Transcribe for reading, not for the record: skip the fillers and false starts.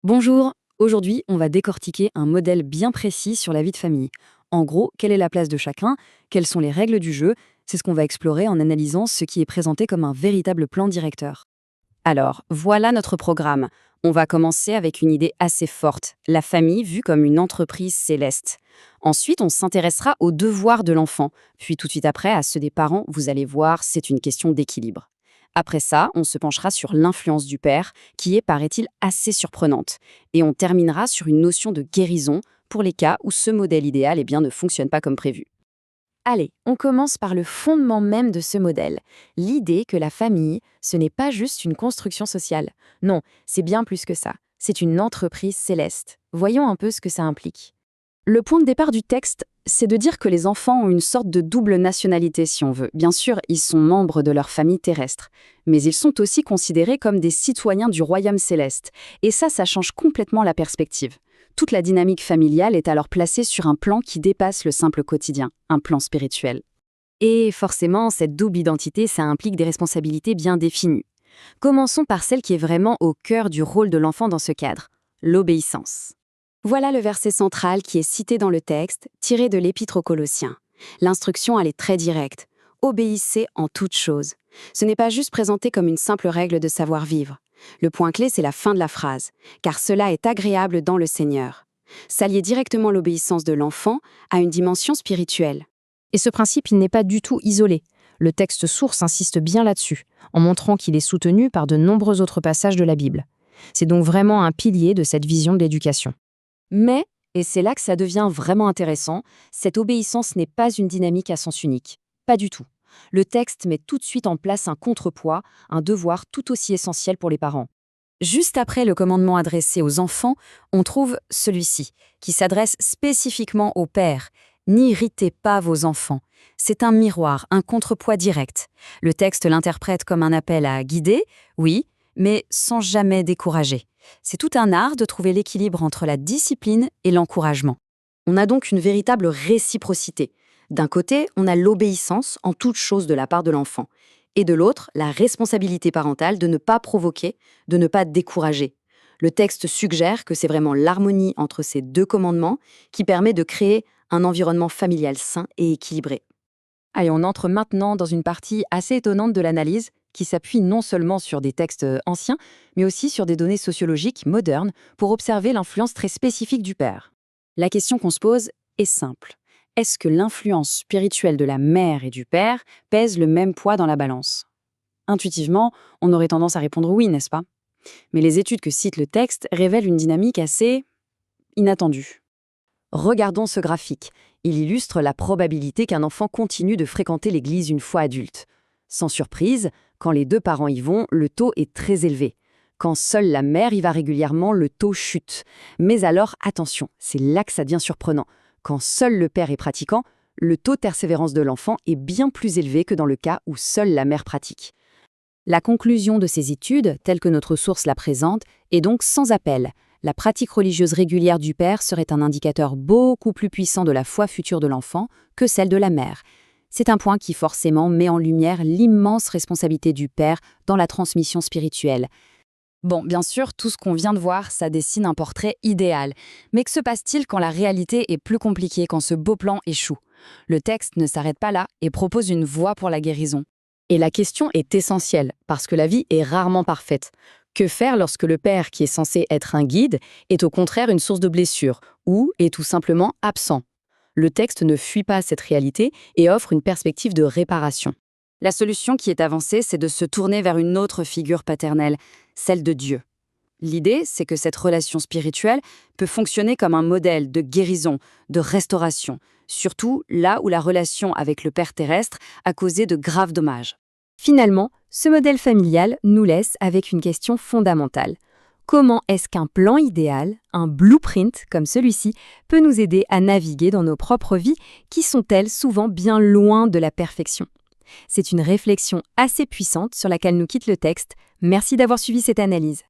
Bonjour, aujourd'hui on va décortiquer un modèle bien précis sur la vie de famille. En gros, quelle est la place de chacun, quelles sont les règles du jeu, c'est ce qu'on va explorer en analysant ce qui est présenté comme un véritable plan directeur. Alors, voilà notre programme. On va commencer avec une idée assez forte, la famille vue comme une entreprise céleste. Ensuite, on s'intéressera aux devoirs de l'enfant, puis tout de suite après à ceux des parents, vous allez voir, c'est une question d'équilibre. Après ça, on se penchera sur l'influence du père, qui est, paraît-il, assez surprenante. Et on terminera sur une notion de guérison pour les cas où ce modèle idéal ne fonctionne pas comme prévu. Allez, on commence par le fondement même de ce modèle, l'idée que la famille, ce n'est pas juste une construction sociale. Non, c'est bien plus que ça. C'est une entreprise céleste. Voyons un peu ce que ça implique. Le point de départ du texte, c'est de dire que les enfants ont une sorte de double nationalité, si on veut. Bien sûr, ils sont membres de leur famille terrestre, mais ils sont aussi considérés comme des citoyens du royaume céleste. Et ça change complètement la perspective. Toute la dynamique familiale est alors placée sur un plan qui dépasse le simple quotidien, un plan spirituel. Et forcément, cette double identité, ça implique des responsabilités bien définies. Commençons par celle qui est vraiment au cœur du rôle de l'enfant dans ce cadre, l'obéissance. Voilà le verset central qui est cité dans le texte, tiré de l'Épître aux Colossiens. L'instruction, elle est très directe. Obéissez en toutes choses. Ce n'est pas juste présenté comme une simple règle de savoir-vivre. Le point clé, c'est la fin de la phrase, car cela est agréable dans le Seigneur. Ça liait directement l'obéissance de l'enfant à une dimension spirituelle. Et ce principe, il n'est pas du tout isolé. Le texte source insiste bien là-dessus, en montrant qu'il est soutenu par de nombreux autres passages de la Bible. C'est donc vraiment un pilier de cette vision de l'éducation. Mais, et c'est là que ça devient vraiment intéressant, cette obéissance n'est pas une dynamique à sens unique. Pas du tout. Le texte met tout de suite en place un contrepoids, un devoir tout aussi essentiel pour les parents. Juste après le commandement adressé aux enfants, on trouve celui-ci, qui s'adresse spécifiquement aux pères. N'irritez pas vos enfants. C'est un miroir, un contrepoids direct. Le texte l'interprète comme un appel à guider, oui, mais sans jamais décourager. C'est tout un art de trouver l'équilibre entre la discipline et l'encouragement. On a donc une véritable réciprocité. D'un côté, on a l'obéissance en toute chose de la part de l'enfant, et de l'autre, la responsabilité parentale de ne pas provoquer, de ne pas décourager. Le texte suggère que c'est vraiment l'harmonie entre ces deux commandements qui permet de créer un environnement familial sain et équilibré. Allez, on entre maintenant dans une partie assez étonnante de l'analyse qui s'appuie non seulement sur des textes anciens, mais aussi sur des données sociologiques modernes pour observer l'influence très spécifique du père. La question qu'on se pose est simple. Est-ce que l'influence spirituelle de la mère et du père pèse le même poids dans la balance? Intuitivement, on aurait tendance à répondre oui, n'est-ce pas? Mais les études que cite le texte révèlent une dynamique assez inattendue. Regardons ce graphique. Il illustre la probabilité qu'un enfant continue de fréquenter l'église une fois adulte. Sans surprise, quand les deux parents y vont, le taux est très élevé. Quand seule la mère y va régulièrement, le taux chute. Mais alors, attention, c'est là que ça devient surprenant. Quand seul le père est pratiquant, le taux de persévérance de l'enfant est bien plus élevé que dans le cas où seule la mère pratique. La conclusion de ces études, telle que notre source la présente, est donc sans appel. La pratique religieuse régulière du père serait un indicateur beaucoup plus puissant de la foi future de l'enfant que celle de la mère. C'est un point qui forcément met en lumière l'immense responsabilité du père dans la transmission spirituelle. Bon, bien sûr, tout ce qu'on vient de voir, ça dessine un portrait idéal. Mais que se passe-t-il quand la réalité est plus compliquée, quand ce beau plan échoue? Le texte ne s'arrête pas là et propose une voie pour la guérison. Et la question est essentielle, parce que la vie est rarement parfaite. Que faire lorsque le père, qui est censé être un guide, est au contraire une source de blessure, ou est tout simplement absent? Le texte ne fuit pas cette réalité et offre une perspective de réparation. La solution qui est avancée, c'est de se tourner vers une autre figure paternelle, celle de Dieu. L'idée, c'est que cette relation spirituelle peut fonctionner comme un modèle de guérison, de restauration, surtout là où la relation avec le Père terrestre a causé de graves dommages. Finalement, ce modèle familial nous laisse avec une question fondamentale. Comment est-ce qu'un plan idéal, un blueprint comme celui-ci, peut nous aider à naviguer dans nos propres vies qui sont-elles souvent bien loin de la perfection? C'est une réflexion assez puissante sur laquelle nous quitte le texte. Merci d'avoir suivi cette analyse.